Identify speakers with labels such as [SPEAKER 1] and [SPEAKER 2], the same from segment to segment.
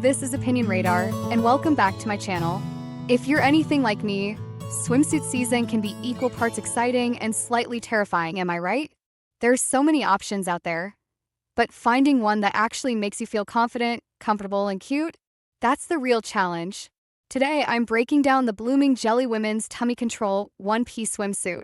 [SPEAKER 1] this is Opinion Radar, and welcome back to my channel. If you're anything like me, swimsuit season can be equal parts exciting and slightly terrifying, am I right? There's so many options out there, but finding one that actually makes you feel confident, comfortable, and cute, that's the real challenge. Today, I'm breaking down the blooming Jelly Women's Tummy Control one-piece swimsuit,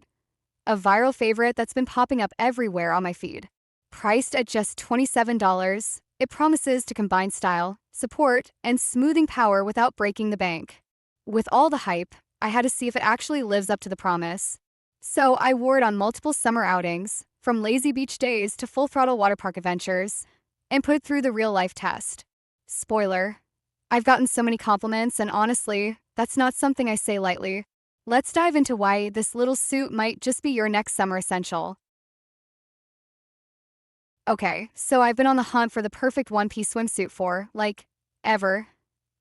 [SPEAKER 1] a viral favorite that's been popping up everywhere on my feed. Priced at just $27, it promises to combine style, support, and smoothing power without breaking the bank. With all the hype, I had to see if it actually lives up to the promise. So I wore it on multiple summer outings, from lazy beach days to full-throttle water park adventures, and put it through the real-life test. Spoiler: I've gotten so many compliments, and honestly, that's not something I say lightly. Let's dive into why this little suit might just be your next summer essential. Okay, so I've been on the hunt for the perfect one-piece swimsuit for, ever.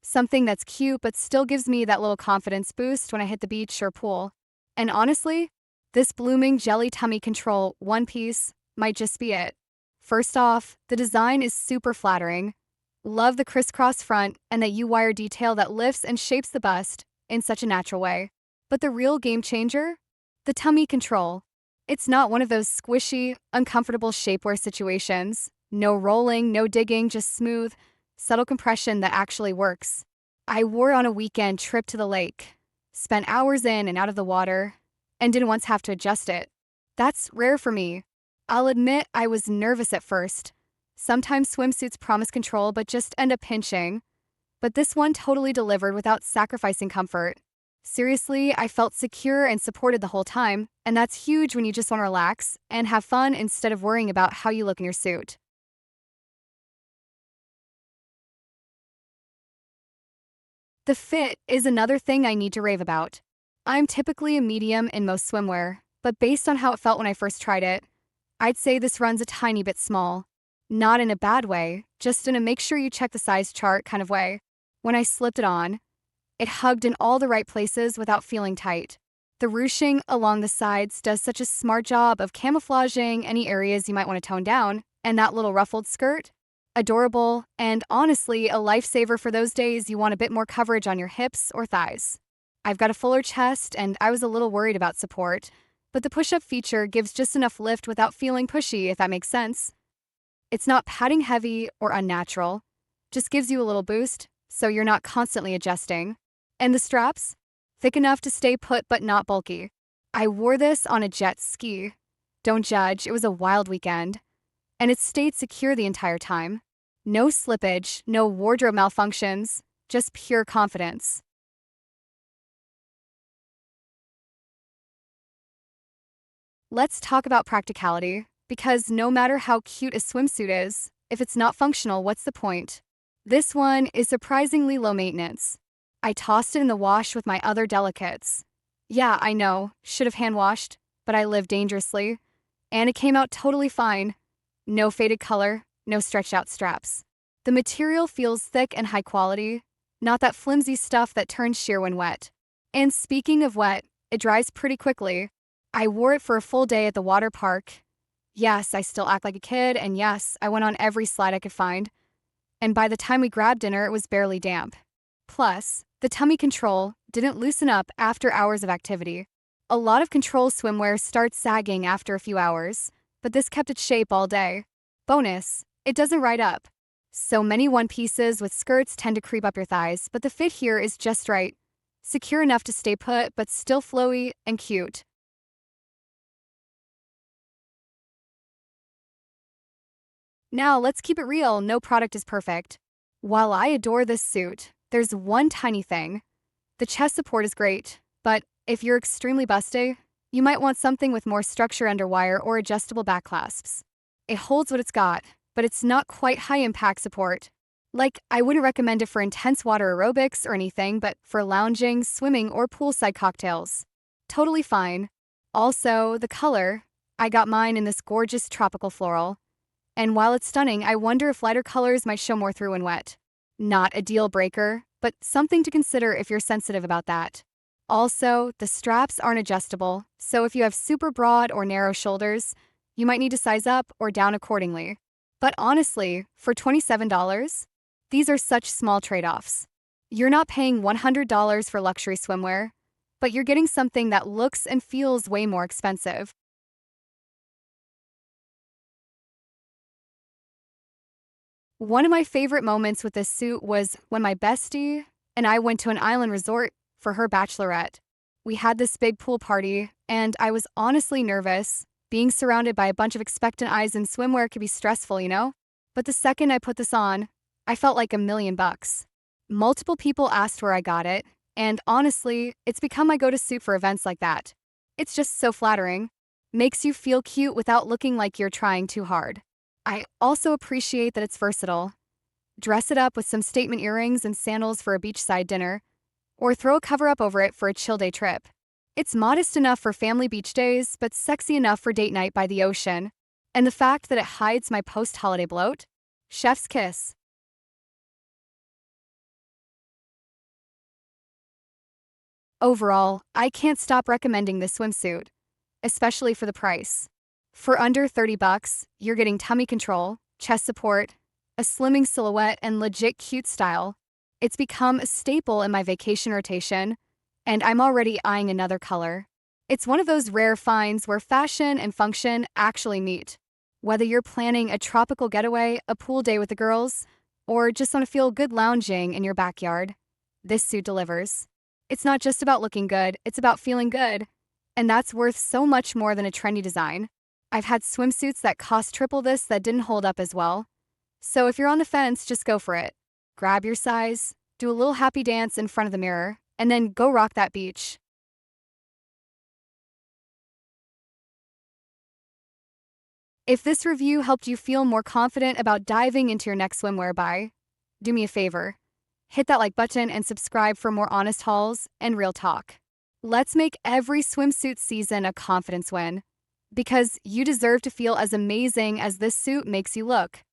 [SPEAKER 1] Something that's cute but still gives me that little confidence boost when I hit the beach or pool. And honestly, this blooming Jelly Tummy Control one-piece might just be it. First off, the design is super flattering. Love the crisscross front and that U-wire detail that lifts and shapes the bust in such a natural way. But the real game changer? The tummy control. It's not one of those squishy, uncomfortable shapewear situations. No rolling, no digging, just smooth, subtle compression that actually works. I wore it on a weekend trip to the lake, spent hours in and out of the water, and didn't once have to adjust it. That's rare for me. I'll admit I was nervous at first. Sometimes swimsuits promise control but just end up pinching. But this one totally delivered without sacrificing comfort. Seriously, I felt secure and supported the whole time, and that's huge when you just want to relax and have fun instead of worrying about how you look in your suit. The fit is another thing I need to rave about. I'm typically a medium in most swimwear, but based on how it felt when I first tried it, I'd say this runs a tiny bit small. Not in a bad way, just in a make sure you check the size chart kind of way. When I slipped it on, it hugged in all the right places without feeling tight. The ruching along the sides does such a smart job of camouflaging any areas you might want to tone down, and that little ruffled skirt? Adorable, and honestly a lifesaver for those days you want a bit more coverage on your hips or thighs. I've got a fuller chest and I was a little worried about support, but the push-up feature gives just enough lift without feeling pushy, if that makes sense. It's not padding heavy or unnatural, just gives you a little boost, so you're not constantly adjusting. And the straps? Thick enough to stay put but not bulky. I wore this on a jet ski. Don't judge, it was a wild weekend. And it stayed secure the entire time. No slippage, no wardrobe malfunctions, just pure confidence. Let's talk about practicality, because no matter how cute a swimsuit is, if it's not functional, what's the point? This one is surprisingly low maintenance. I tossed it in the wash with my other delicates. Yeah, I know, should have hand washed, but I live dangerously. And it came out totally fine. No faded color, no stretched out straps. The material feels thick and high quality, not that flimsy stuff that turns sheer when wet. And speaking of wet, it dries pretty quickly. I wore it for a full day at the water park. Yes, I still act like a kid, and yes, I went on every slide I could find. And by the time we grabbed dinner, it was barely damp. Plus, the tummy control didn't loosen up after hours of activity. A lot of control swimwear starts sagging after a few hours, but this kept its shape all day. Bonus, it doesn't ride up. So many one-pieces with skirts tend to creep up your thighs, but the fit here is just right. Secure enough to stay put, but still flowy and cute. Now, let's keep it real, no product is perfect. While I adore this suit, there's one tiny thing. The chest support is great, but if you're extremely busty, you might want something with more structure under wire or adjustable back clasps. It holds what it's got, but it's not quite high-impact support. I wouldn't recommend it for intense water aerobics or anything, but for lounging, swimming, or poolside cocktails. Totally fine. Also, the color. I got mine in this gorgeous tropical floral. And while it's stunning, I wonder if lighter colors might show more through when wet. Not a deal breaker, but something to consider if you're sensitive about that. Also, the straps aren't adjustable, so if you have super broad or narrow shoulders, you might need to size up or down accordingly. But honestly, for $27, These are such small trade-offs. You're not paying $100 for luxury swimwear, but you're getting something that looks and feels way more expensive. One of my favorite moments with this suit was when my bestie and I went to an island resort for her bachelorette. We had this big pool party, and I was honestly nervous. Being surrounded by a bunch of expectant eyes in swimwear could be stressful, you know? But the second I put this on, I felt like $1,000,000. Multiple people asked where I got it, and honestly, it's become my go-to suit for events like that. It's just so flattering. Makes you feel cute without looking like you're trying too hard. I also appreciate that it's versatile. Dress it up with some statement earrings and sandals for a beachside dinner, or throw a cover up over it for a chill day trip. It's modest enough for family beach days, but sexy enough for date night by the ocean. And the fact that it hides my post-holiday bloat? Chef's kiss. Overall, I can't stop recommending this swimsuit, especially for the price. For under 30 bucks, you're getting tummy control, chest support, a slimming silhouette, and legit cute style. It's become a staple in my vacation rotation, and I'm already eyeing another color. It's one of those rare finds where fashion and function actually meet. Whether you're planning a tropical getaway, a pool day with the girls, or just want to feel good lounging in your backyard, this suit delivers. It's not just about looking good, it's about feeling good, and that's worth so much more than a trendy design. I've had swimsuits that cost triple this that didn't hold up as well. So if you're on the fence, just go for it. Grab your size, do a little happy dance in front of the mirror, and then go rock that beach. If this review helped you feel more confident about diving into your next swimwear buy, do me a favor. Hit that like button and subscribe for more honest hauls and real talk. Let's make every swimsuit season a confidence win, because you deserve to feel as amazing as this suit makes you look.